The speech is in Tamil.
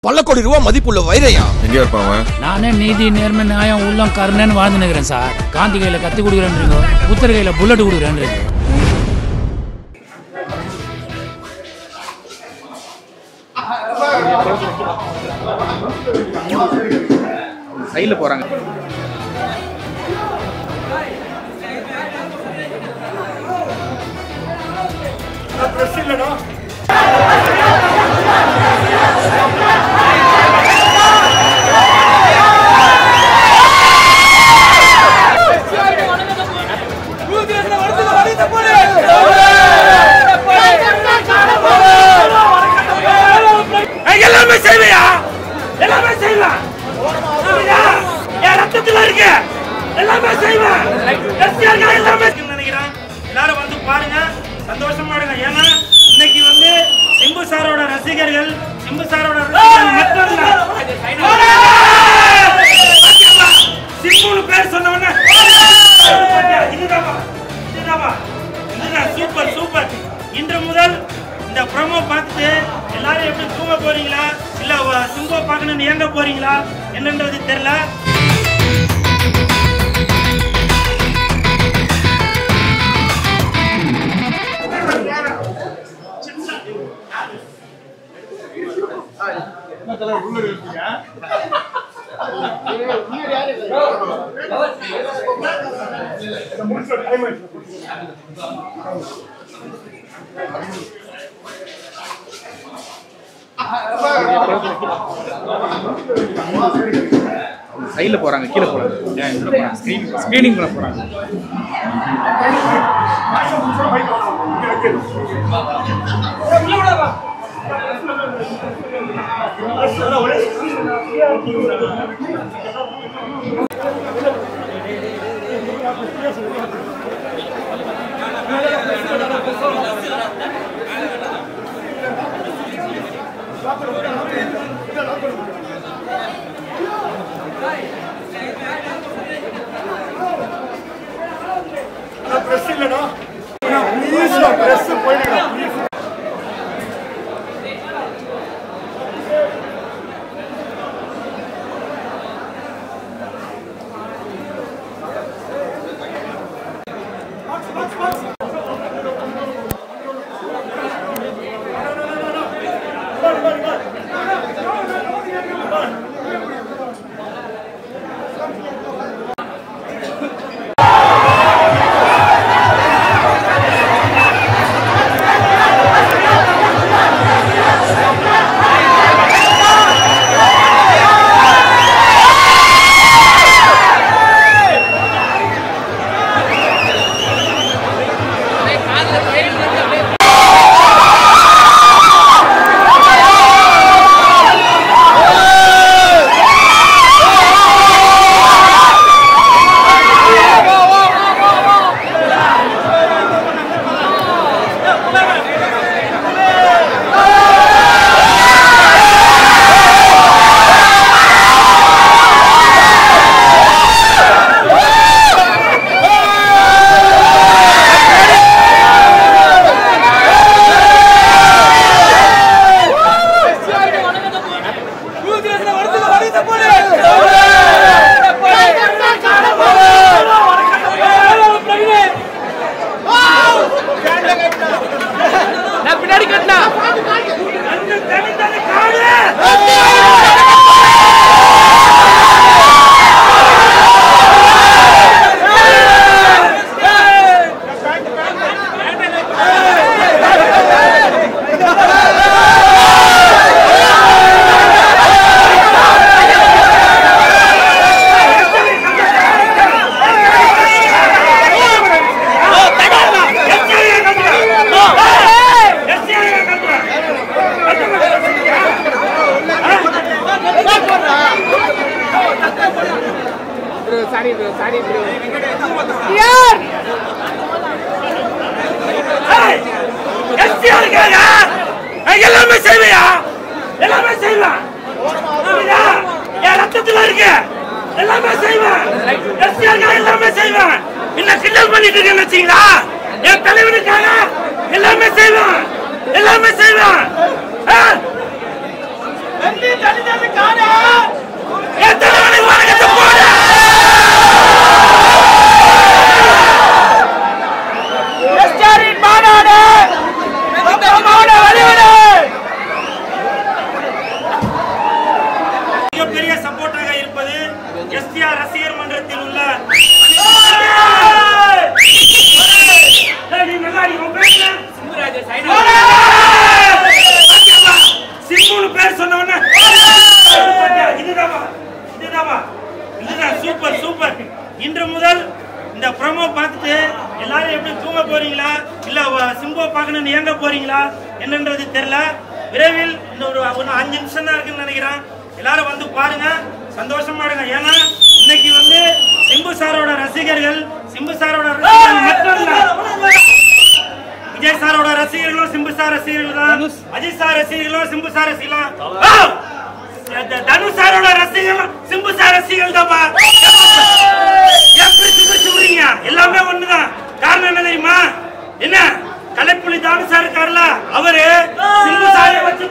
பல கோடி ரூபாய் மதிப்புள்ள வைரையா எங்க இருப்பாங்க? நானே நீதி நேர்மை நியாயம் உள்ளம் கருணைன்னு வாழ்ந்து நிக்கிறேன் சார். காந்தி கையில கத்தி கொடுக்குறேன்றீங்க, புத்தர் கையில புல்லட் கொடுக்குறேன்றீங்க. சைடுல போறாங்க. எல்லாமே செய்வியா? எல்லாமே செய்வேன். என் ரத்தத்துல இருக்கு. எல்லாமே செய்வேன். எல்லாமே நினைக்கிறேன். எல்லாரும் வந்து பாருங்க, சந்தோஷமா இருங்க. ஏன்னா இன்னைக்கு வந்து சிம்பு சாரோட ரசிகர்கள், சிம்பு சாரோட மட்டும் இல்ல, சிம்புன்னு பேர் சொன்ன உடனே இதுதான் சூப்பர் சூப்பர். இன்று முதல் இந்த ப்ரோமோ பார்த்துட்டு எல்லாரும் எப்படி தூங்க போறீங்களா இல்ல சிம்புவை பார்க்கணும்னு இயங்க போறீங்களா என்னன்றது தெரியல. சைடுல போறாங்க, கீழே போறாங்க. ஸ்கிரீனிங் பண்ண போறாங்க. எல்லாமே செய்வியா? எல்லாமே செய்வேன். என் ரத்தத்துல இருக்கு. எல்லாமே செய்வேன். எல்லாமே செய்வேன். என்ன கிண்டல் பண்ணிட்டு இருக்கேன்னு வச்சீங்களா? என் தலைவனுக்காக எல்லாமே செய்வேன். எல்லாமே செய்வேன். மிகப்பெரிய சப்போர்ட்டாக இருப்பது எஸ்டிஆர் ரசிகர் மன்றத்தில் உள்ள சிம்புன்னு பேர் சொன்ன உடனே இதுதான் சூப்பர் சூப்பர். இன்று முதல் இந்த ப்ரோமோ பார்த்துட்டு எல்லாரும் எப்படி தூங்க போறீங்களா இல்ல சிம்புவை பார்க்கணும்னு ஏங்க போறீங்களா என்னன்றது தெரியல. விரைவில் இன்னொரு 5 நிமிஷம் தான் இருக்குன்னு நினைக்கிறேன். எல்லாரும் வந்து பாருங்க, சந்தோஷமா இருங்க. ஏன்னா இன்னைக்கு வந்து சிம்பு சாரோட ரசிகர்கள் மட்டும் இல்ல, விஜய் சாரோட ரசிகர்களும் சிம்பு சார் ரசிகர்கள் தான், அஜித் சார் ரசிகர்களும் சிம்பு சார் ரசிகர்கள், தனுஷ் சாரோட ரசிகர்களும் சிம்பு சார் ரசிகர்கள் தான். எல்லாமே ஒண்ணுதான். காரணம் என்ன தெரியுமா? என்ன கலைப்புலி தனுஷ் சார் இருக்காருல்ல, அவரு சிம்பு சாரை வச்சு